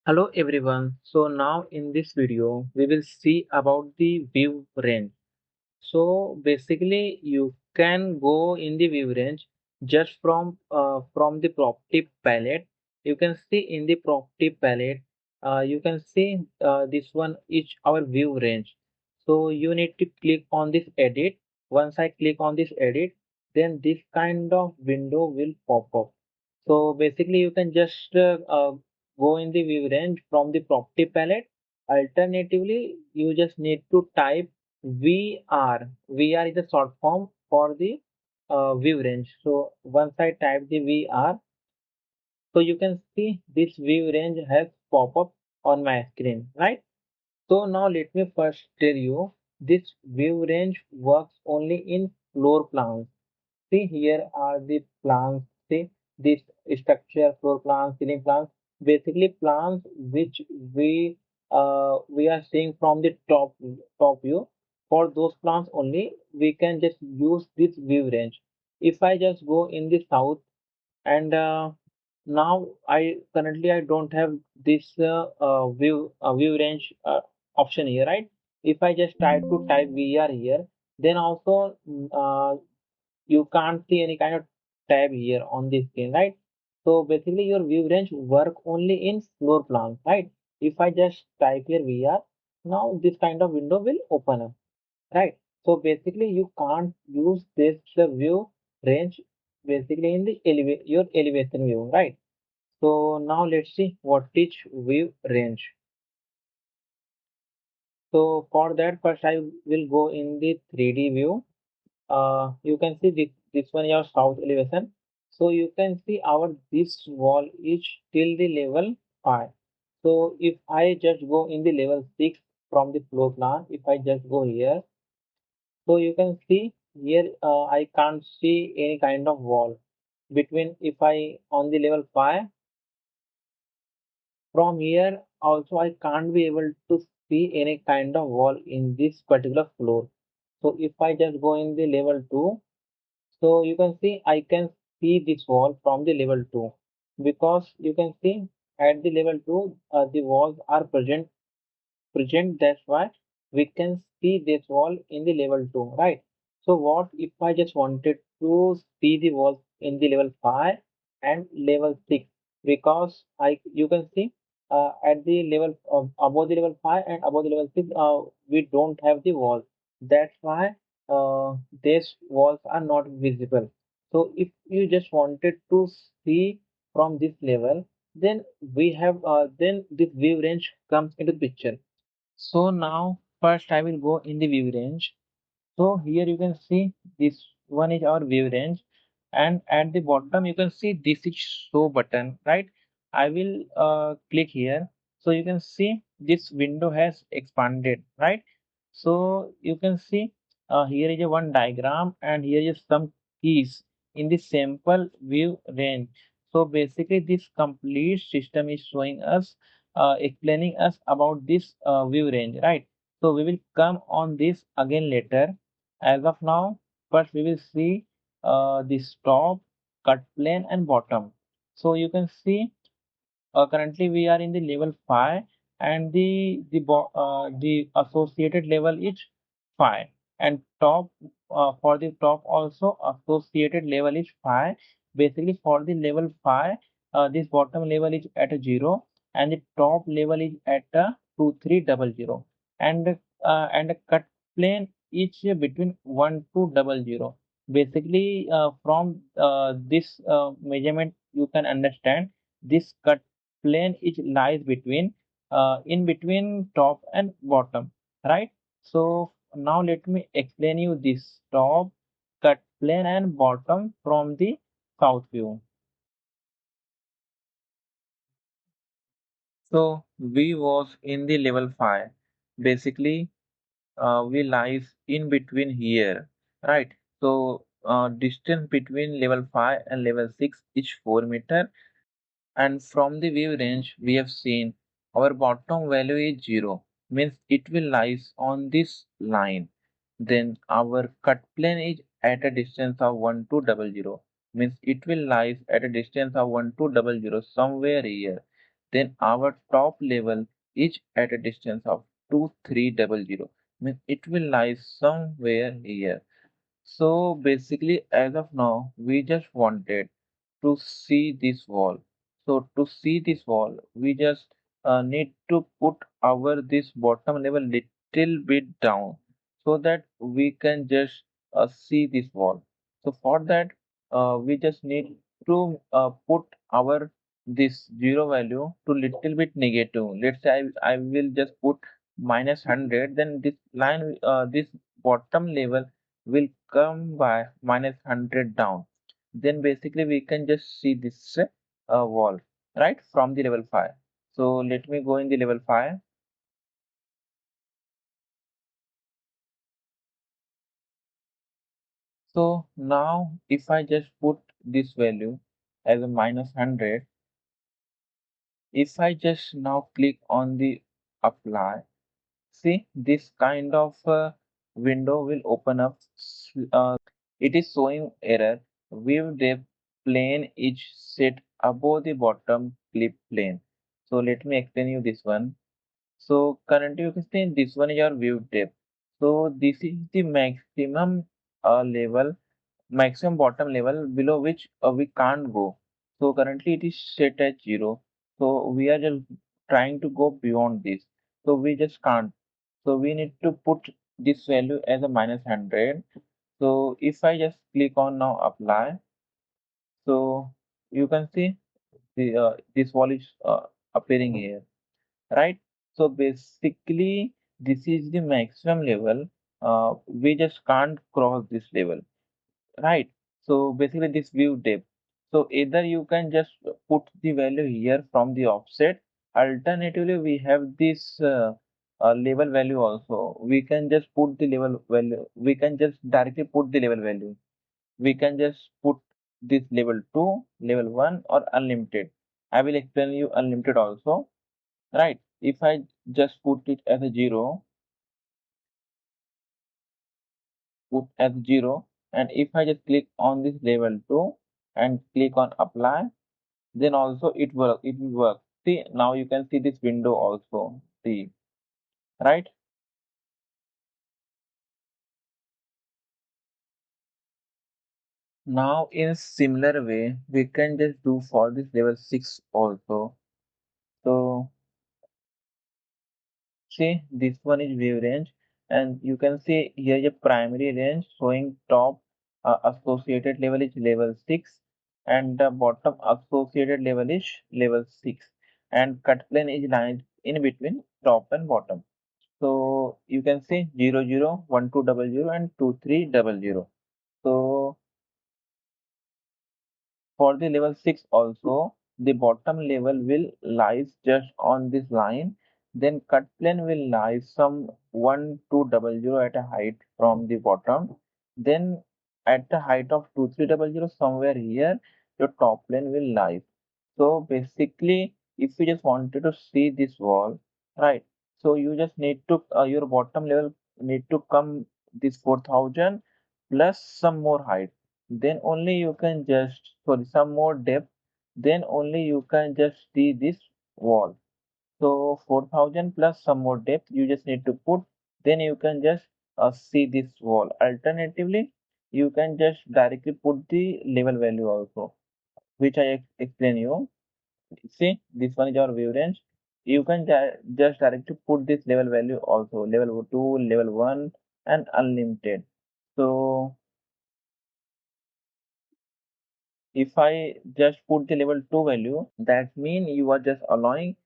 Hello everyone. So now in this video we will see about the view range. So basically you can go in the view range just from the property palette. You can see in the property palette you can see this one is our view range. So you need to click on this edit. Once I click on this edit, then this kind of window will pop up. So basically you can just go in the view range from the property palette. Alternatively, you just need to type VR. VR is a short form for the view range. So once I type the VR, so you can see this view range has pop up on my screen, right? So now let me first tell you this view range works only in floor plans. See, here are the plans. See, this structure, floor plans, ceiling plans, basically plans which we are seeing from the top view. For those plans only, we can just use this view range. If I just go in the south and now I don't have this view range option here, right? If I just try to type VR here, then also you can't see any kind of tab here on this screen, right? So basically your view range work only in floor plans, right? If I just type here VR, now this kind of window will open up, right? So basically you can't use this view range basically in the your elevation view, right? So now let's see what is view range. So for that first I will go in the 3D view. You can see this one your south elevation. So you can see our this wall is till the level 5. So if I just go in the level 6 from the floor plan, if I just go here, so you can see here I can't see any kind of wall between. If I on the level 5, from here also I can't be able to see any kind of wall in this particular floor. So if I just go in the level 2, so you can see I can see this wall from the level 2, because you can see at the level 2 the walls are present. That's why we can see this wall in the level 2, right? So what if I just wanted to see the walls in the level 5 and level 6, because I you can see at the level above the level 5 and above the level 6 we don't have the wall. That's why these walls are not visible. So if you just wanted to see from this level, then we have then this view range comes into the picture. So now first I will go in the view range. So here you can see this one is our view range, and at the bottom you can see this is show button, right? I will click here. So you can see this window has expanded, right? So you can see here is a one diagram and here is some keys in the sample view range. So basically this complete system is showing us explaining us about this view range, right? So we will come on this again later. As of now, first we will see this top, cut plane and bottom. So you can see currently we are in the level 5 and the associated level is 5, and top for the top also associated level is 5. Basically for the level 5 this bottom level is at a 0 and the top level is at a 2300, and the cut plane is between 1200. Basically from this measurement you can understand this cut plane it lies between in between top and bottom, right? So now let me explain you this top, cut plane and bottom from the south view. So we was in the level 5. Basically we lies in between here, right? So distance between level 5 and level 6 is 4 meter. And from the view range, we have seen our bottom value is 0, means it will lies on this line. Then our cut plane is at a distance of 1200, means it will lies at a distance of 1200 somewhere here. then our top level is at a distance of 2300. Means it will lie somewhere here. So basically, as of now, we just wanted to see this wall. So to see this wall, we just need to put our this bottom level little bit down so that we can just see this wall. So for that, we just need to put our this zero value to little bit negative. Let's say I will just put -100. Then this line, this bottom level will come by -100 down. Then basically we can just see this wall, right, from the level 5. So let me go in the level 5. So now if I just put this value as a -100, if I just now click on the apply, see this kind of window will open up. It is showing error. View depth plane is set above the bottom clip plane. So let me explain you this one. So currently you can see this one is your view depth. So this is the maximum level, maximum bottom level below which we can't go. So currently it is set at 0. So we are just trying to go beyond this. So we just can't. So we need to put this value as a -100. So if I just click on now apply, so you can see the this wall is appearing here, right? So basically this is the maximum level. We just can't cross this level, right? So basically this view depth. So either you can just put the value here from the offset. Alternatively, we have this level value also. We can just put the level value. We can just directly put the level value. We can just put this level 2, level 1 or unlimited. I will explain you unlimited also, right? If I just put it as a 0, put as 0, and if I just click on this level 2 and click on apply, then also it will work. See, now you can see this window also, see, right? Now in similar way we can just do for this level 6 also. So see, this one is view range, and you can see here a primary range showing top associated level is level 6, and the bottom associated level is level 6, and cut plane is lined in between top and bottom. So you can see 00, 1200 and 2300. So for the level 6 also, the bottom level will lies just on this line. Then cut plane will lie some 1200 at a height from the bottom. Then at the height of 2300 somewhere here, your top plane will lie. So basically, if you just wanted to see this wall, right? So you just need to your bottom level need to come this 4000 plus some more height. Then only you can just sorry some more depth. Then only you can just see this wall. So 4000 plus some more depth you just need to put. Then you can just see this wall. Alternatively, you can just directly put the level value also, which I explain you. See, this one is our view range. You can just directly put this level value also, level 2, level 1, and unlimited. So if I just put the level 2 value, that means you are just allowing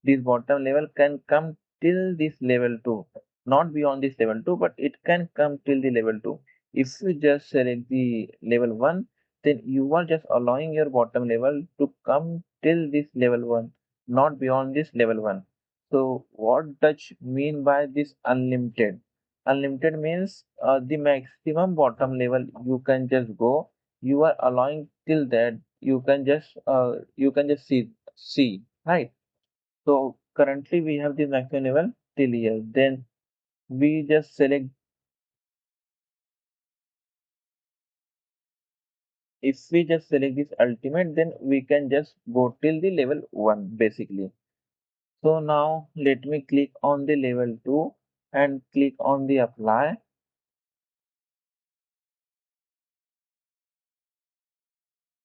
this bottom level can come till this level 2, not beyond this level 2, but it can come till the level 2. If you just select the level 1, then you are just allowing your bottom level to come till this level 1, not beyond this level 1. So what does mean by this unlimited? Unlimited means the maximum bottom level you can just go. You are allowing till that you can just see, right? So currently we have the maximum level till here. Then we just select if we just select this ultimate, then we can just go till the level 1 basically. So now let me click on the level 2 and click on the apply.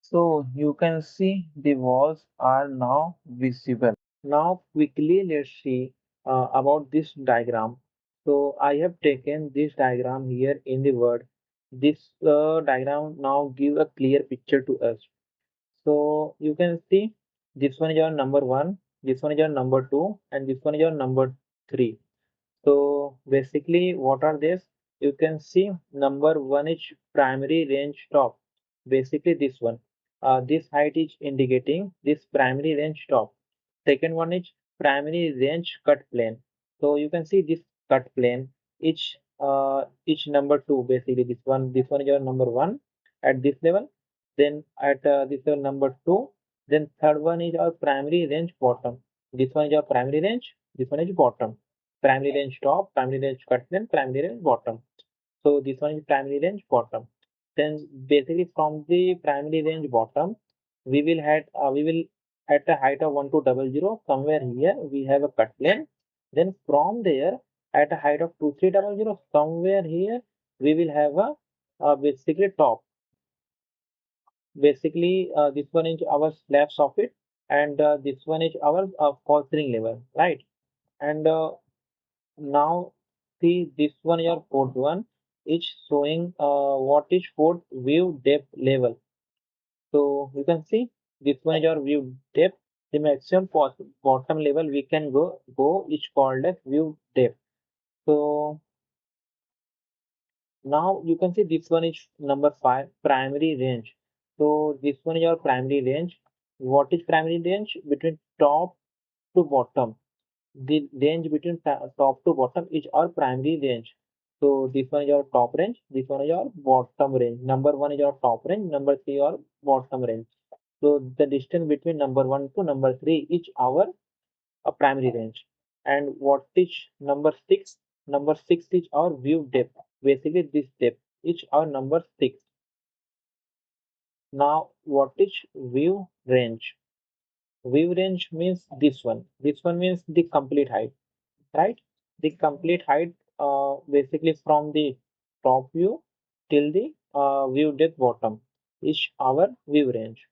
So you can see the walls are now visible. Now quickly let's see about this diagram. So I have taken this diagram here in the Word. This diagram now give a clear picture to us. So you can see this one is your number one, this one is your number two, and this one is your number three. So basically, what are these? You can see number one is primary range top. Basically, this one. This height is indicating this primary range top. Second one is primary range cut plane. So you can see this cut plane. Each number two. Basically, this one is your number one at this level. Then at this level number two. Then third one is our primary range bottom. This one is your primary range. This one is bottom, primary range top, primary range cut plane, primary range bottom. So this one is primary range bottom. Then basically from the primary range bottom, we will at a height of 1200 somewhere here we have a cut plane. Then from there at a height of 2300 somewhere here we will have basically top. Basically this one is our slab soffit and this one is our fall ceiling level, right? And now see this one your fourth one is showing what is fourth view depth level. So you can see this one is your view depth. The maximum bottom level we can go is called as view depth. So now you can see this one is number five primary range. So this one is your primary range. What is primary range? Between top to bottom. The range between top to bottom is our primary range. So this one is your top range, this one is your bottom range. Number one is your top range, number three your bottom range. So the distance between number one to number three is our primary range. And what is number six? Number six is our view depth. Basically this depth is our number six. Now what is view range? View range means this one. This one means the complete height, right? The complete height basically from the top view till the view depth bottom is our view range.